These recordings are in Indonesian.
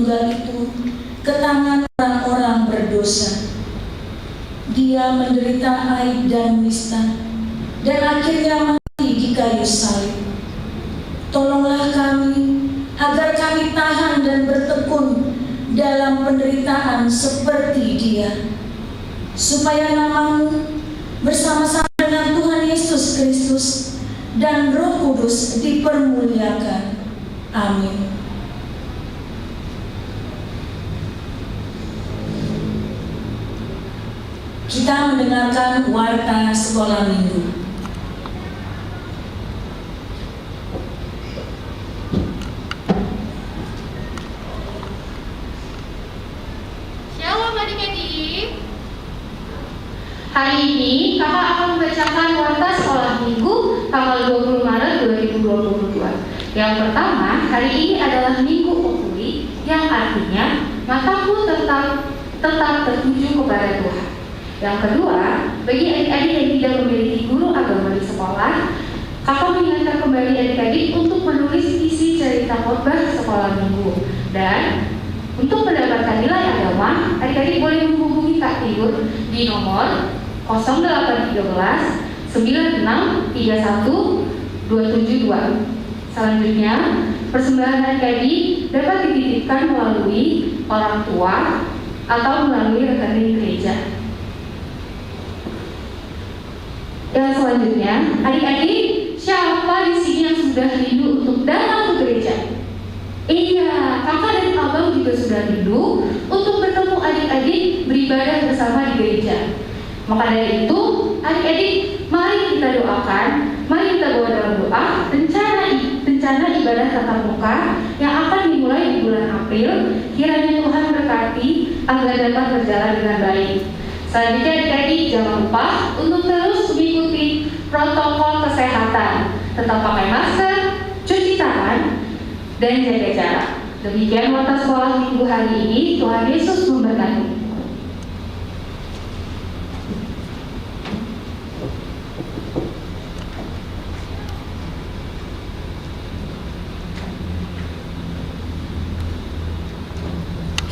Tunggal itu ke tangan orang-orang berdosa. Dia menderita aib dan nista, dan akhirnya mati di kayu salib. Tolonglah kami, agar kami tahan dan bertekun dalam penderitaan seperti dia, supaya namamu bersama-sama dengan Tuhan Yesus Kristus dan Roh Kudus dipermuliakan. Amin. Kita mendengarkan warta sekolah minggu. Shalom adik-adik. Hari ini kakak akan membacakan warta sekolah minggu tanggal 20 Maret 2022. Yang pertama, hari ini adalah Minggu Okuli, yang artinya mataku tetap tertuju kepada Tuhan. Yang kedua, bagi adik-adik yang tidak memiliki guru agama di sekolah, kakak mengingatkan kembali adik-adik untuk menulis isi cerita khotbah sekolah minggu. Dan untuk mendapatkan nilai agama, adik-adik boleh menghubungi Kak Tiur di nomor 0813 96 31 272. Selanjutnya, persembahan adik-adik dapat dititipkan melalui orang tua atau melalui rekening gereja. Yang selanjutnya, adik-adik, siapa di sini yang sudah rindu untuk datang ke gereja? Iya, kakak dan abang juga sudah rindu untuk bertemu adik-adik beribadah bersama di gereja. Maka dari itu, adik-adik, mari kita doakan, mari kita bawa dalam doa rencana ibadah tatap muka yang akan dimulai di bulan April. Kiranya Tuhan berkati agar dapat berjalan dengan baik. Selanjutnya adik-adik, jangan lupa untuk terus mengikuti protokol kesehatan. Tetap pakai masker, cuci tangan, dan jaga jarak. Demikian warta sekolah minggu hari ini. Tuhan Yesus memberkati.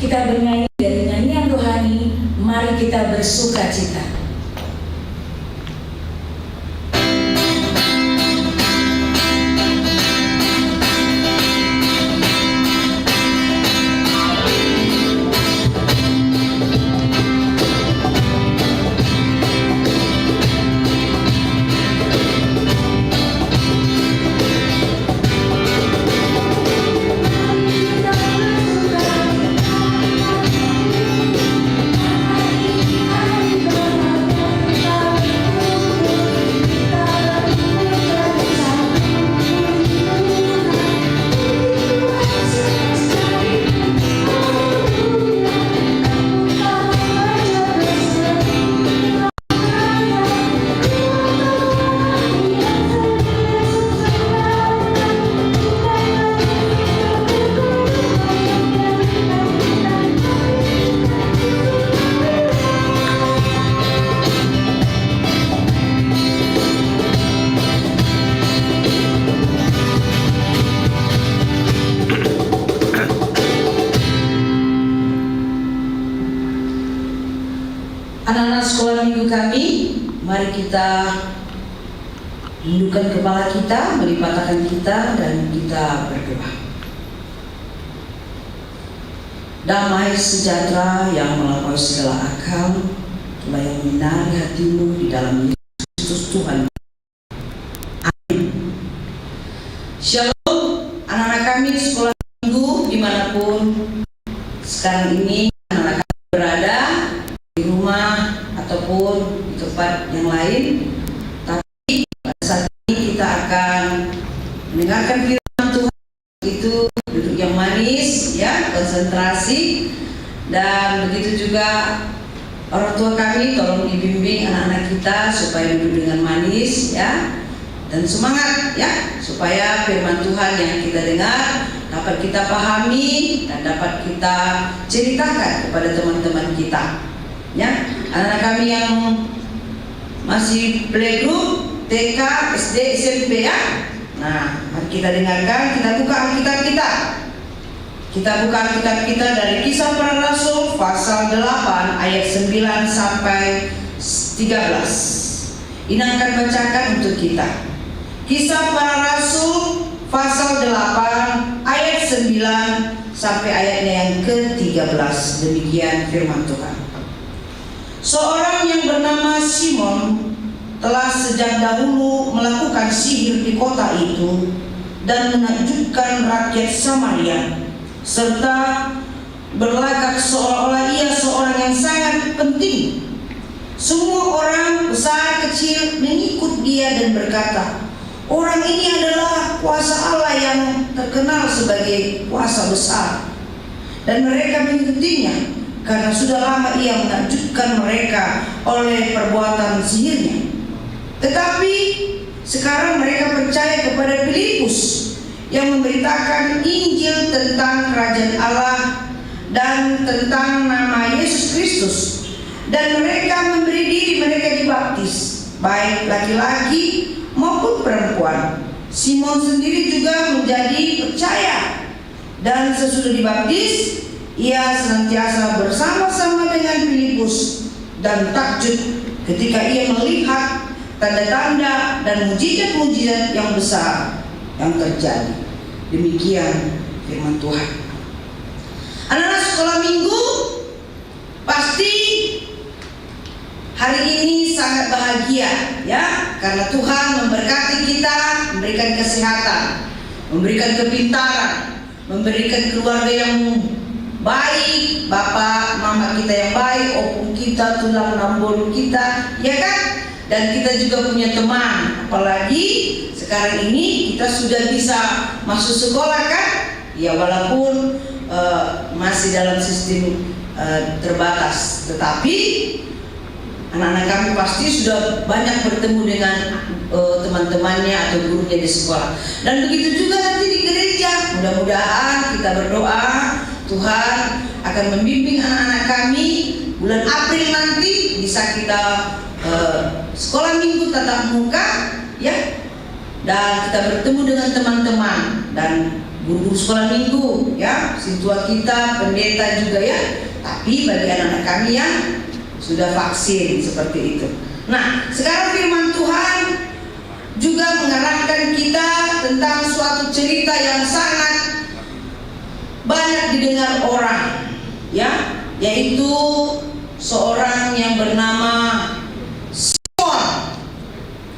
Kita bernyanyi dari nyanyian rohani, mari kita bersuka cita. Anak-anak sekolah minggu kami, mari kita tundukkan kepala kita, melipat tangan kita, dan kita berdoa. Damai sejahtera yang melampaui segala akal, telah yang menyinari hatimu di dalam Yesus Kristus Tuhan. Amin. Shalom, anak-anak kami di sekolah minggu dimanapun sekarang ini anak-anak kami berada, di rumah ataupun di tempat yang lain. Tapi pada saat ini kita akan mendengarkan firman Tuhan, itu duduk yang manis, ya, konsentrasi. Dan begitu juga orang tua kami, tolong dibimbing anak-anak kita supaya duduk dengan manis, ya, dan semangat, ya, supaya firman Tuhan yang kita dengar dapat kita pahami dan dapat kita ceritakan kepada teman-teman kita. Ya, anak-anak kami yang masih playgroup, TK, SD, SMP, ya. Nah, mari kita dengarkan, kita buka Alkitab kita Kita buka Alkitab kita dari Kisah Para Rasul pasal 8 ayat 9 sampai 13. Ini akan bacakan untuk kita. Kisah Para Rasul pasal 8 ayat 9 sampai ayatnya yang ke-13. Demikian firman Tuhan. Seorang yang bernama Simon telah sejak dahulu melakukan sihir di kota itu dan menakjubkan rakyat Samaria, serta berlagak seolah-olah ia seorang yang sangat penting. Semua orang besar kecil mengikut dia dan berkata, orang ini adalah kuasa Allah yang terkenal sebagai kuasa besar. Dan mereka mengikutinya karena sudah lama ia menakjubkan mereka oleh perbuatan sihirnya. Tetapi sekarang mereka percaya kepada Filipus yang memberitakan Injil tentang kerajaan Allah dan tentang nama Yesus Kristus, dan mereka memberi diri mereka dibaptis, baik laki-laki maupun perempuan. Simon sendiri juga menjadi percaya, dan sesudah dibaptis ia senantiasa bersama-sama dengan Filipus dan takjub ketika ia melihat tanda-tanda dan mujizat-mujizat yang besar yang terjadi. Demikian firman Tuhan. Anak-anak sekolah minggu, pasti hari ini sangat bahagia ya, karena Tuhan memberkati kita, memberikan kesehatan, memberikan kepintaran, memberikan keluarga yang baik, bapak, mama kita yang baik, opung kita, tulang nambol kita, ya kan? Dan kita juga punya teman, apalagi sekarang ini kita sudah bisa masuk sekolah kan? Ya walaupun masih dalam sistem terbatas, tetapi anak-anak kami pasti sudah banyak bertemu dengan teman-temannya atau gurunya di sekolah. Dan begitu juga nanti di gereja. Mudah-mudahan kita berdoa Tuhan akan membimbing anak-anak kami bulan April nanti bisa kita sekolah minggu tatap muka ya, dan kita bertemu dengan teman-teman dan guru sekolah minggu ya, sintua kita, pendeta juga ya. Tapi bagi anak-anak kami yang sudah vaksin seperti itu. Nah, sekarang firman Tuhan juga mengarahkan kita tentang suatu cerita yang sangat banyak didengar orang ya, yaitu seorang yang bernama Simon,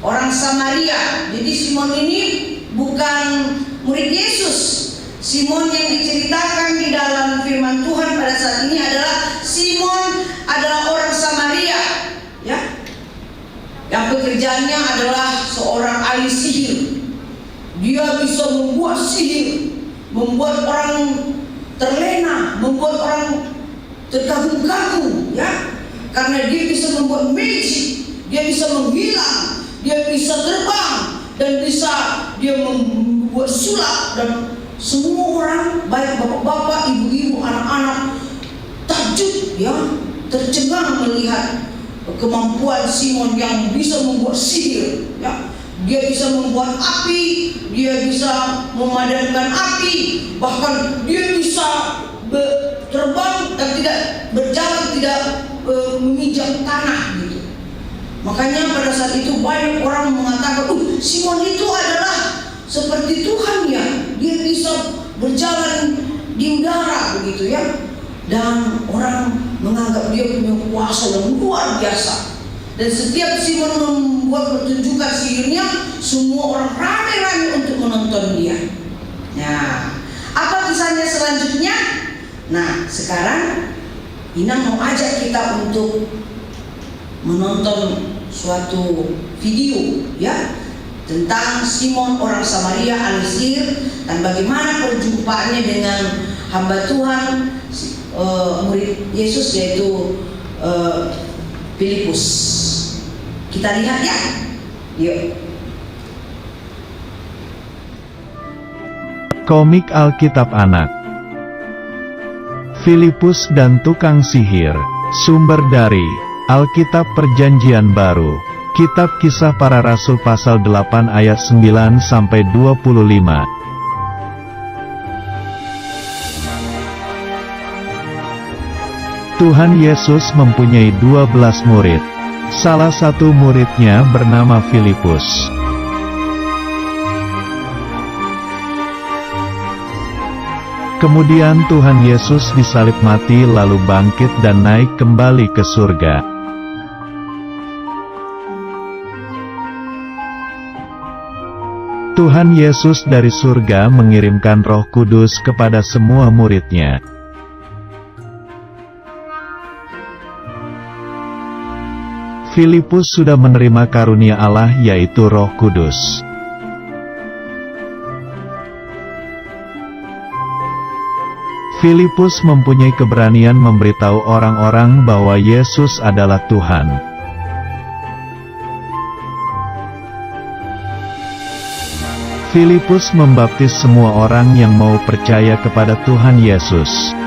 orang Samaria. Jadi Simon ini bukan murid Yesus. Simon yang diceritakan di dalam firman Tuhan pada saat ini adalah Simon adalah orang Samaria ya, yang pekerjaannya adalah seorang ahli sihir. Dia bisa membuat sihir, membuat orang terlena, membuat orang terkagum-kagum ya, karena dia bisa membuat magic, dia bisa menghilang, dia bisa terbang, dan bisa dia membuat sulap. Dan semua orang, baik bapak-bapak, ibu-ibu, anak-anak takjub ya, tercengang melihat kemampuan Simon yang bisa membuat sihir ya. Dia bisa membuat api, dia bisa memadamkan api, bahkan dia bisa terbang dan tidak berjalan, tidak menginjak tanah gitu. Makanya pada saat itu banyak orang mengatakan, Simon itu adalah seperti Tuhan ya, dia bisa berjalan di udara begitu ya. Dan orang menganggap dia punya kuasa yang luar biasa. Dan setiap Simon membuat pertunjukan sihirnya, semua orang ramai-ramai untuk menonton dia. Nah, apa kisahnya selanjutnya? Nah, sekarang Ina mau ajak kita untuk menonton suatu video ya, tentang Simon orang Samaria ahli sihir, dan bagaimana perjumpaannya dengan hamba Tuhan murid Yesus, yaitu Filipus. Kita lihat ya, yuk. Komik Alkitab Anak. Filipus dan tukang sihir. Sumber dari Alkitab Perjanjian Baru, Kitab Kisah Para Rasul pasal 8 ayat 9 sampai 25. Tuhan Yesus mempunyai 12 murid. Salah satu muridnya bernama Filipus. Kemudian Tuhan Yesus disalib mati lalu bangkit dan naik kembali ke surga. Tuhan Yesus dari surga mengirimkan Roh Kudus kepada semua murid-Nya. Filipus sudah menerima karunia Allah yaitu Roh Kudus. Filipus mempunyai keberanian memberitahu orang-orang bahwa Yesus adalah Tuhan. Filipus membaptis semua orang yang mau percaya kepada Tuhan Yesus.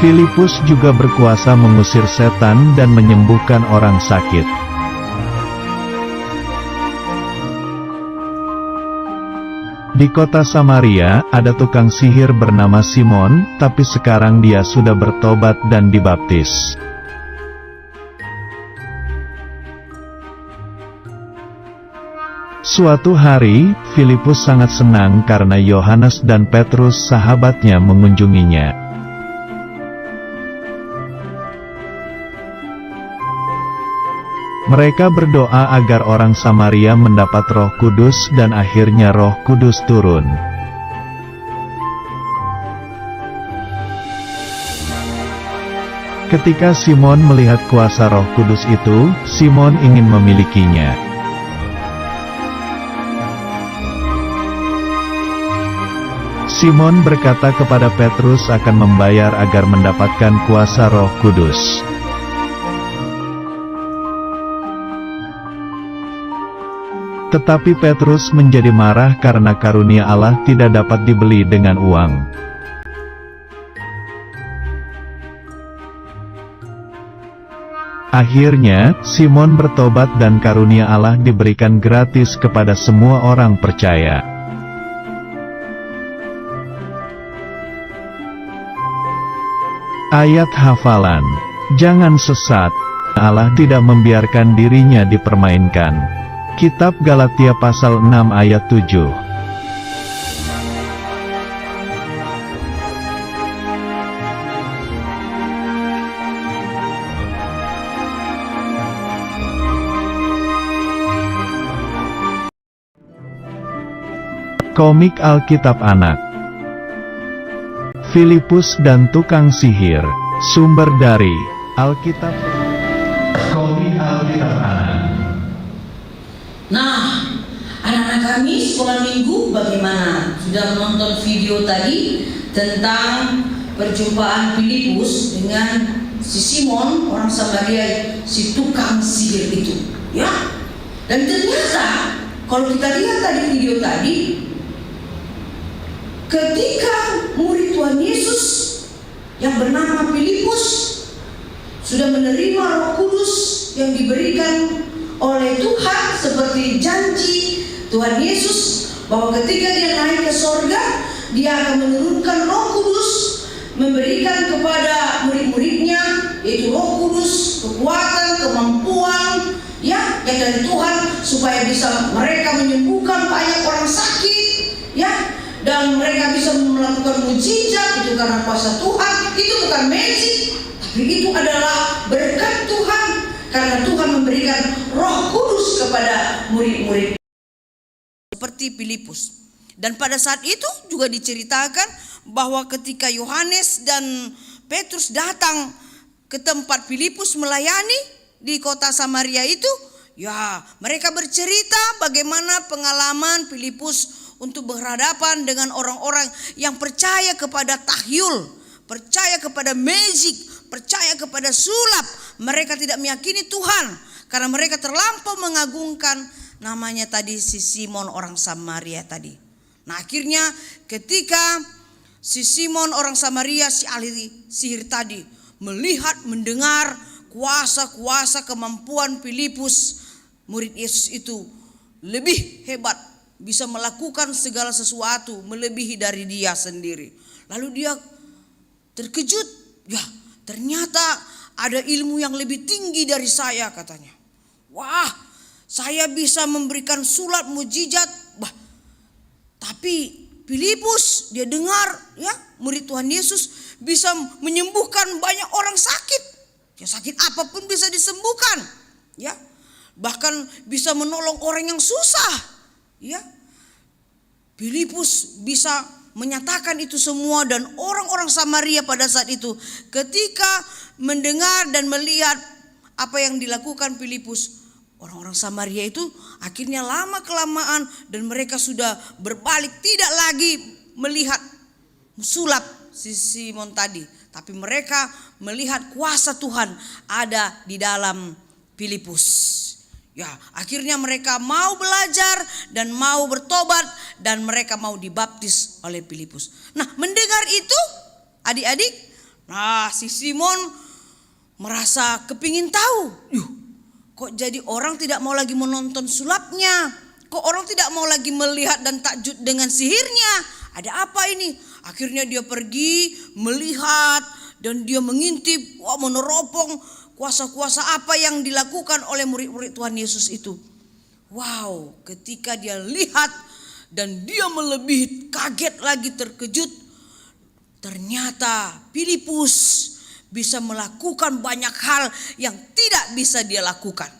Filipus juga berkuasa mengusir setan dan menyembuhkan orang sakit. Di kota Samaria, ada tukang sihir bernama Simon, tapi sekarang dia sudah bertobat dan dibaptis. Suatu hari, Filipus sangat senang karena Yohanes dan Petrus sahabatnya mengunjunginya. Mereka berdoa agar orang Samaria mendapat Roh Kudus dan akhirnya Roh Kudus turun. Ketika Simon melihat kuasa Roh Kudus itu, Simon ingin memilikinya. Simon berkata kepada Petrus akan membayar agar mendapatkan kuasa Roh Kudus. Tetapi Petrus menjadi marah karena karunia Allah tidak dapat dibeli dengan uang. Akhirnya, Simon bertobat dan karunia Allah diberikan gratis kepada semua orang percaya. Ayat hafalan. Jangan sesat. Allah tidak membiarkan dirinya dipermainkan. Kitab Galatia pasal 6 ayat 7. Komik Alkitab Anak. Filipus dan tukang sihir. Sumber dari Alkitab. Komik Alkitab Anak. Nah, anak-anak kami sekolah minggu bagaimana? Sudah menonton video tadi tentang perjumpaan Filipus dengan si Simon orang Samaria, si tukang sihir itu, ya? Dan ternyata kalau kita lihat tadi video tadi, ketika murid Tuhan Yesus yang bernama Filipus sudah menerima Roh Kudus yang diberikan oleh Tuhan seperti janji Tuhan Yesus bahwa ketika dia naik ke sorga, dia akan menurunkan Roh Kudus, memberikan kepada murid-muridnya yaitu Roh Kudus, kekuatan, kemampuan ya yang dari Tuhan supaya bisa mereka menyembuhkan banyak orang sakit ya, dan mereka bisa melakukan mujizat. Itu karena kuasa Tuhan, itu bukan magic, tapi itu adalah berkat Tuhan karena Tuhan memberikan Roh Kudus kepada murid-murid seperti Filipus. Dan pada saat itu juga diceritakan bahwa ketika Yohanes dan Petrus datang ke tempat Filipus melayani di kota Samaria itu, ya mereka bercerita bagaimana pengalaman Filipus untuk berhadapan dengan orang-orang yang percaya kepada tahyul, percaya kepada magic, percaya kepada sulap. Mereka tidak meyakini Tuhan karena mereka terlampau mengagungkan namanya tadi si Simon orang Samaria tadi. Nah akhirnya ketika si Simon orang Samaria, si ahli sihir tadi melihat, mendengar kuasa-kuasa kemampuan Filipus, murid Yesus itu lebih hebat bisa melakukan segala sesuatu melebihi dari dia sendiri. Lalu dia terkejut, ya ternyata ada ilmu yang lebih tinggi dari saya katanya. Wah, saya bisa memberikan sulap mujizat. Tapi Filipus dia dengar ya murid Tuhan Yesus bisa menyembuhkan banyak orang sakit. Ya sakit apapun bisa disembuhkan. Ya. Bahkan bisa menolong orang yang susah. Ya. Filipus bisa menyatakan itu semua, dan orang-orang Samaria pada saat itu ketika mendengar dan melihat apa yang dilakukan Filipus, orang-orang Samaria itu akhirnya lama kelamaan dan mereka sudah berbalik, tidak lagi melihat sulap si Simon tadi, tapi mereka melihat kuasa Tuhan ada di dalam Filipus. Ya, akhirnya mereka mau belajar dan mau bertobat dan mereka mau dibaptis oleh Filipus. Nah, mendengar itu adik-adik, si Simon merasa kepingin tahu. Kok jadi orang tidak mau lagi menonton sulapnya? Kok orang tidak mau lagi melihat dan takjub dengan sihirnya? Ada apa ini? Akhirnya dia pergi melihat dan dia mengintip, meneropong kuasa-kuasa apa yang dilakukan oleh murid-murid Tuhan Yesus itu. Wow, ketika dia lihat dan dia melebihi, kaget lagi, terkejut. Ternyata Filipus bisa melakukan banyak hal yang tidak bisa dia lakukan.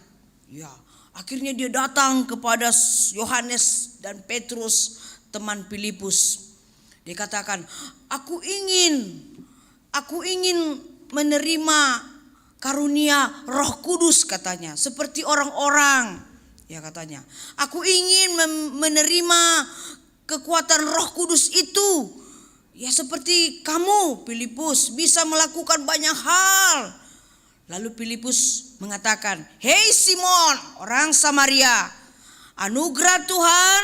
Ya, akhirnya dia datang kepada Yohanes dan Petrus, teman Filipus. Dia katakan, aku ingin menerima karunia Roh Kudus katanya, seperti orang-orang. Ya katanya, aku ingin menerima kekuatan Roh Kudus itu. Ya seperti kamu Filipus bisa melakukan banyak hal. Lalu Filipus mengatakan, "Hei Simon, orang Samaria, anugerah Tuhan,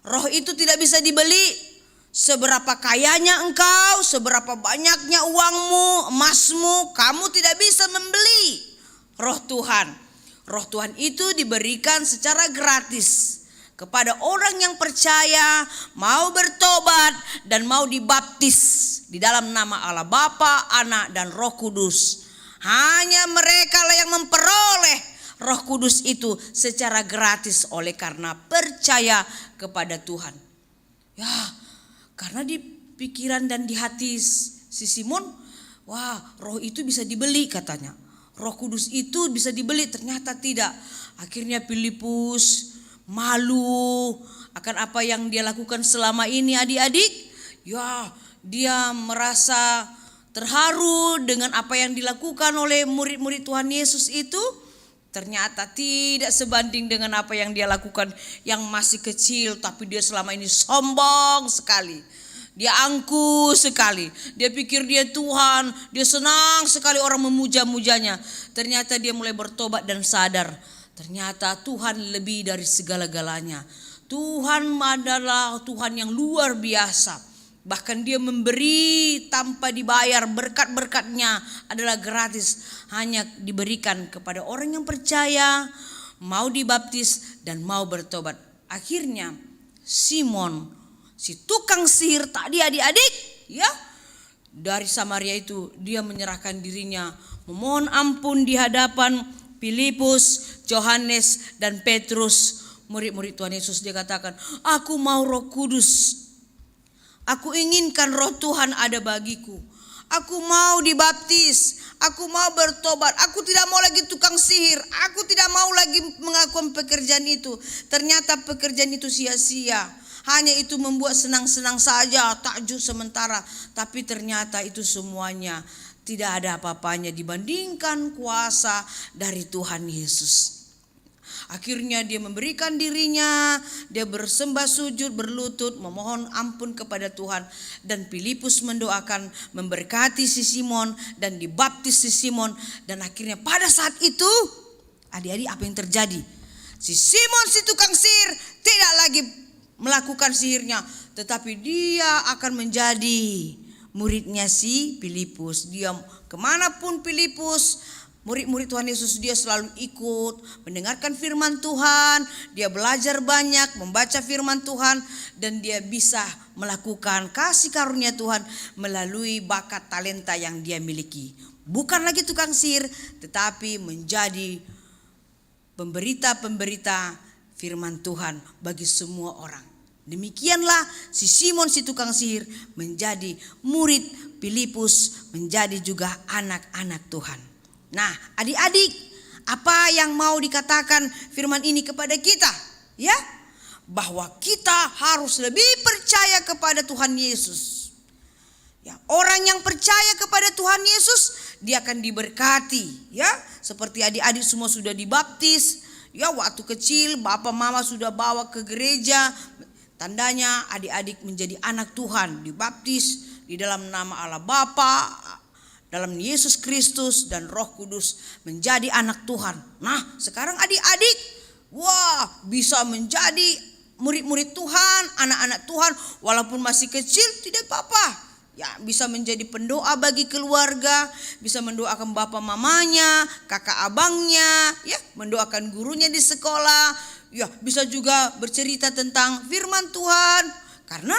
roh itu tidak bisa dibeli. Seberapa kayanya engkau, seberapa banyaknya uangmu, emasmu, kamu tidak bisa membeli roh Tuhan. Roh Tuhan itu diberikan secara gratis kepada orang yang percaya, mau bertobat dan mau dibaptis di dalam nama Allah Bapa, Anak dan Roh Kudus. Hanya mereka lah yang memperoleh Roh Kudus itu secara gratis oleh karena percaya kepada Tuhan." Ya, karena di pikiran dan di hati si Simon, roh itu bisa dibeli katanya. Roh Kudus itu bisa dibeli, ternyata tidak. Akhirnya Filipus malu akan apa yang dia lakukan selama ini adik-adik. Ya, dia merasa terharu dengan apa yang dilakukan oleh murid-murid Tuhan Yesus itu. Ternyata tidak sebanding dengan apa yang dia lakukan yang masih kecil, tapi dia selama ini sombong sekali. Dia angkuh sekali. Dia pikir dia Tuhan, dia senang sekali orang memuja-mujanya. Ternyata dia mulai bertobat dan sadar, ternyata Tuhan lebih dari segala-galanya. Tuhan adalah Tuhan yang luar biasa. Bahkan dia memberi tanpa dibayar, berkat-berkatnya adalah gratis, hanya diberikan kepada orang yang percaya, mau dibaptis dan mau bertobat. Akhirnya Simon, si tukang sihir tadi adik-adik, ya, dari Samaria itu dia menyerahkan dirinya, memohon ampun di hadapan Filipus, Yohanes dan Petrus, murid-murid Tuhan Yesus. Dia katakan, "Aku mau Roh Kudus. Aku inginkan roh Tuhan ada bagiku. Aku mau dibaptis. Aku mau bertobat. Aku tidak mau lagi tukang sihir. Aku tidak mau lagi melakukan pekerjaan itu. Ternyata pekerjaan itu sia-sia. Hanya itu membuat senang-senang saja, takjub sementara. Tapi ternyata itu semuanya tidak ada apa-apanya dibandingkan kuasa dari Tuhan Yesus." Akhirnya dia memberikan dirinya, dia bersembah sujud, berlutut, memohon ampun kepada Tuhan. Dan Filipus mendoakan, memberkati si Simon dan dibaptis si Simon. Dan akhirnya pada saat itu, adik-adik apa yang terjadi? Si Simon si tukang sihir tidak lagi melakukan sihirnya, tetapi dia akan menjadi muridnya si Filipus. Dia kemanapun Filipus Murid-murid Tuhan Yesus dia selalu ikut mendengarkan firman Tuhan, dia belajar banyak membaca firman Tuhan, dan dia bisa melakukan kasih karunia Tuhan melalui bakat talenta yang dia miliki. Bukan lagi tukang sihir, tetapi menjadi pemberita-pemberita firman Tuhan bagi semua orang. Demikianlah si Simon si tukang sihir menjadi murid Filipus, menjadi juga anak-anak Tuhan. Nah, adik-adik, apa yang mau dikatakan firman ini kepada kita? Ya, bahwa kita harus lebih percaya kepada Tuhan Yesus. Ya, orang yang percaya kepada Tuhan Yesus, dia akan diberkati. Ya, seperti adik-adik semua sudah dibaptis. Ya, waktu kecil Bapak Mama sudah bawa ke gereja. Tandanya adik-adik menjadi anak Tuhan, dibaptis di dalam nama Allah Bapa, dalam Yesus Kristus dan Roh Kudus, menjadi anak Tuhan. Nah, sekarang adik-adik, bisa menjadi murid-murid Tuhan, anak-anak Tuhan, walaupun masih kecil tidak apa-apa. Ya, bisa menjadi pendoa bagi keluarga, bisa mendoakan bapak mamanya, kakak abangnya, ya, mendoakan gurunya di sekolah, ya, bisa juga bercerita tentang firman Tuhan, karena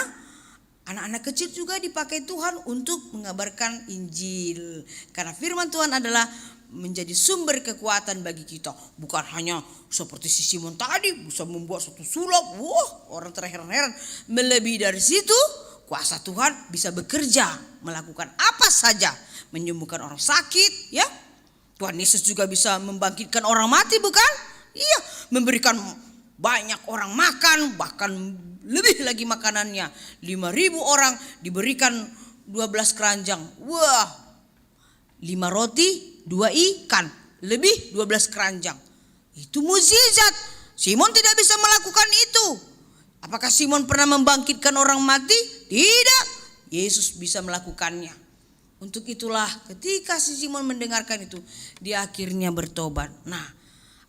anak-anak kecil juga dipakai Tuhan untuk mengabarkan Injil. Karena firman Tuhan adalah menjadi sumber kekuatan bagi kita. Bukan hanya seperti si Simon tadi bisa membuat suatu sulap. Orang terheran-heran. Melebihi dari situ, kuasa Tuhan bisa bekerja, melakukan apa saja, menyembuhkan orang sakit, ya. Tuhan Yesus juga bisa membangkitkan orang mati, bukan? Iya, memberikan banyak orang makan, bahkan lebih lagi makanannya. 5.000 orang diberikan 12 keranjang. 5 roti, 2 ikan, lebih 12 keranjang. Itu mukjizat. Simon tidak bisa melakukan itu. Apakah Simon pernah membangkitkan orang mati? Tidak. Yesus bisa melakukannya. Untuk itulah ketika si Simon mendengarkan itu, dia akhirnya bertobat. Nah,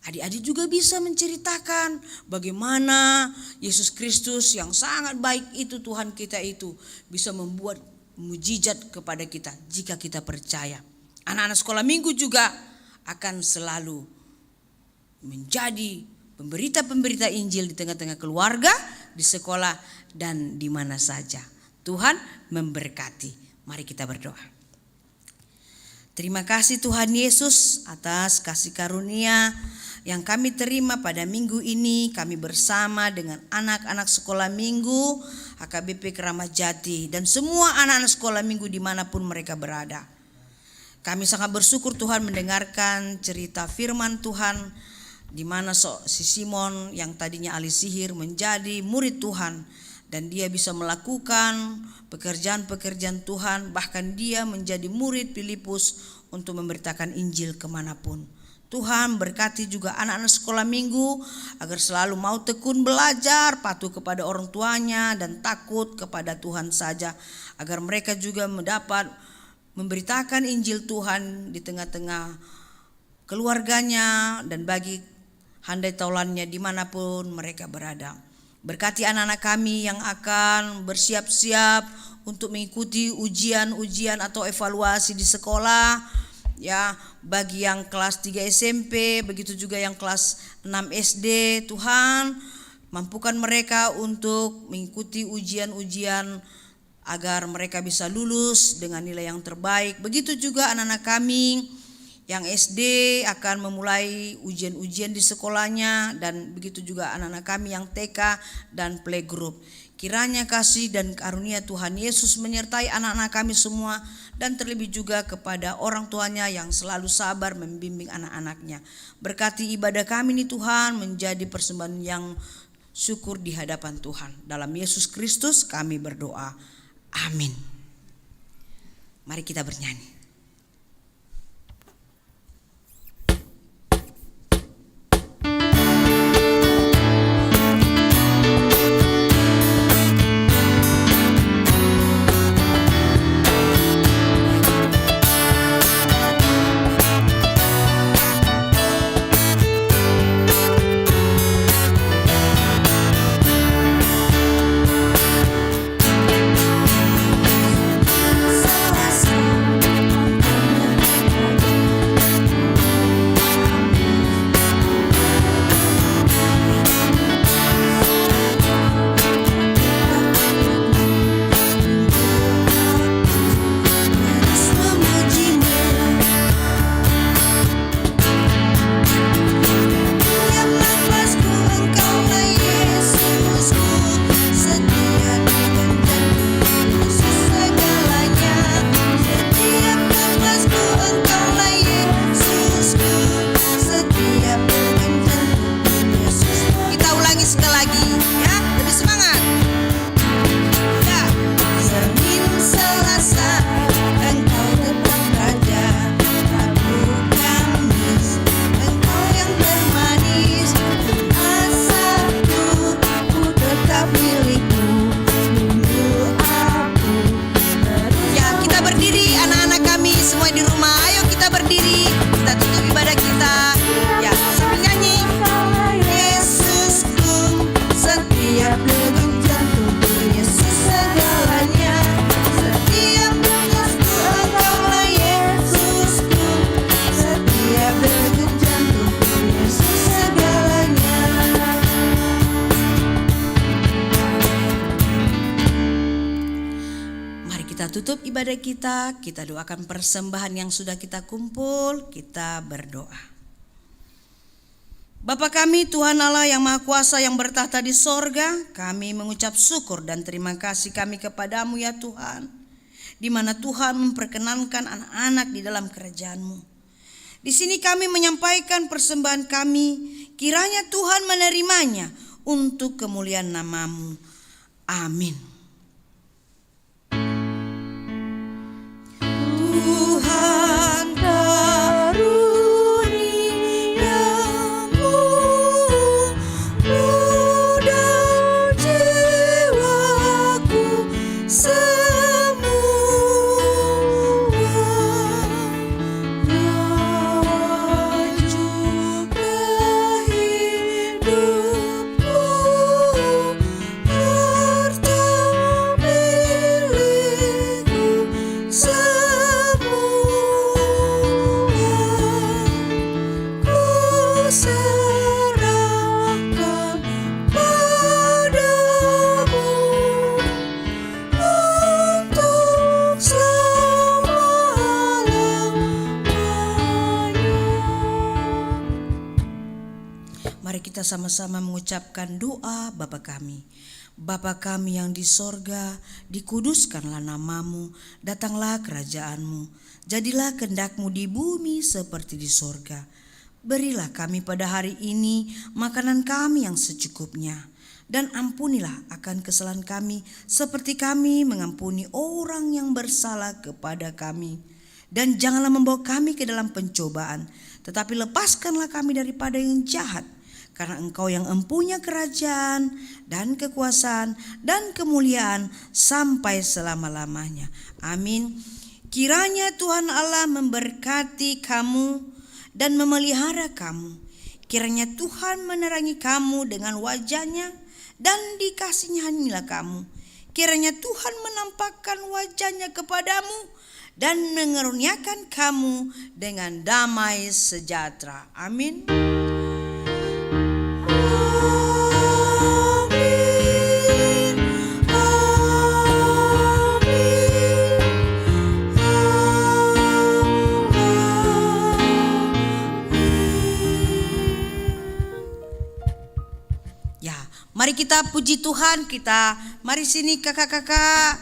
adik-adik juga bisa menceritakan bagaimana Yesus Kristus yang sangat baik itu, Tuhan kita itu, bisa membuat mujizat kepada kita jika kita percaya. Anak-anak sekolah minggu juga akan selalu menjadi pemberita-pemberita Injil di tengah-tengah keluarga, di sekolah, dan di mana saja. Tuhan memberkati. Mari kita berdoa. Terima kasih Tuhan Yesus atas kasih karunia yang kami terima pada minggu ini. Kami bersama dengan anak-anak sekolah minggu HKBP Keramat Jati dan semua anak-anak sekolah minggu dimanapun mereka berada. Kami sangat bersyukur Tuhan mendengarkan cerita firman Tuhan, di mana si Simon yang tadinya ahli sihir menjadi murid Tuhan, dan dia bisa melakukan pekerjaan-pekerjaan Tuhan, bahkan dia menjadi murid Filipus untuk memberitakan Injil kemanapun. Tuhan berkati juga anak-anak sekolah minggu agar selalu mau tekun belajar, patuh kepada orang tuanya, dan takut kepada Tuhan saja, agar mereka juga mendapat memberitakan Injil Tuhan di tengah-tengah keluarganya dan bagi handai taulannya dimanapun mereka berada. Berkati anak-anak kami yang akan bersiap-siap untuk mengikuti ujian-ujian atau evaluasi di sekolah, ya, bagi yang kelas 3 SMP, begitu juga yang kelas 6 SD. Tuhan, mampukan mereka untuk mengikuti ujian-ujian agar mereka bisa lulus dengan nilai yang terbaik. Begitu juga anak-anak kami yang SD akan memulai ujian-ujian di sekolahnya, dan begitu juga anak-anak kami yang TK dan playgroup. Kiranya kasih dan karunia Tuhan Yesus menyertai anak-anak kami semua, dan terlebih juga kepada orang tuanya yang selalu sabar membimbing anak-anaknya. Berkati ibadah kami ini Tuhan menjadi persembahan yang syukur di hadapan Tuhan. Dalam Yesus Kristus kami berdoa. Amin. Mari kita bernyanyi. ibadah kita doakan persembahan yang sudah kita kumpul, kita berdoa. Bapa kami, Tuhan Allah yang Maha Kuasa yang bertahta di sorga, kami mengucap syukur dan terima kasih kami kepadamu ya Tuhan, di mana Tuhan memperkenankan anak-anak di dalam kerajaan-Mu. Di sini kami menyampaikan persembahan kami, kiranya Tuhan menerimanya untuk kemuliaan nama-Mu. Amin. Tuhan karuniamu ludah jiwaku semua, nyawa juga hidupku, harta milikku semua, ku serahkan padamu untuk selama-lamanya. Mari kita sama-sama mengucapkan doa Bapa kami. Bapa kami yang di sorga, dikuduskanlah namamu, datanglah kerajaanmu, jadilah kehendak-Mu di bumi seperti di sorga. Berilah kami pada hari ini makanan kami yang secukupnya, dan ampunilah akan kesalahan kami seperti kami mengampuni orang yang bersalah kepada kami. Dan janganlah membawa kami ke dalam pencobaan, tetapi lepaskanlah kami daripada yang jahat. Karena Engkau yang empunya kerajaan dan kekuasaan dan kemuliaan sampai selama-lamanya. Amin. Kiranya Tuhan Allah memberkati kamu dan memelihara kamu. Kiranya Tuhan menerangi kamu dengan wajah-Nya dan dikasihanilah kamu. Kiranya Tuhan menampakkan wajah-Nya kepadamu dan mengaruniakan kamu dengan damai sejahtera. Amin. Mari kita puji Tuhan, mari sini kakak-kakak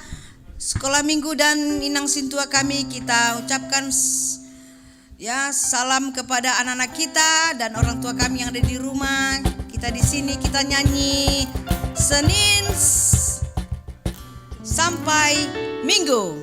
sekolah minggu dan inang sintua kami, kita ucapkan ya salam kepada anak-anak kita dan orang tua kami yang ada di rumah. Kita di sini kita nyanyi Senin sampai Minggu.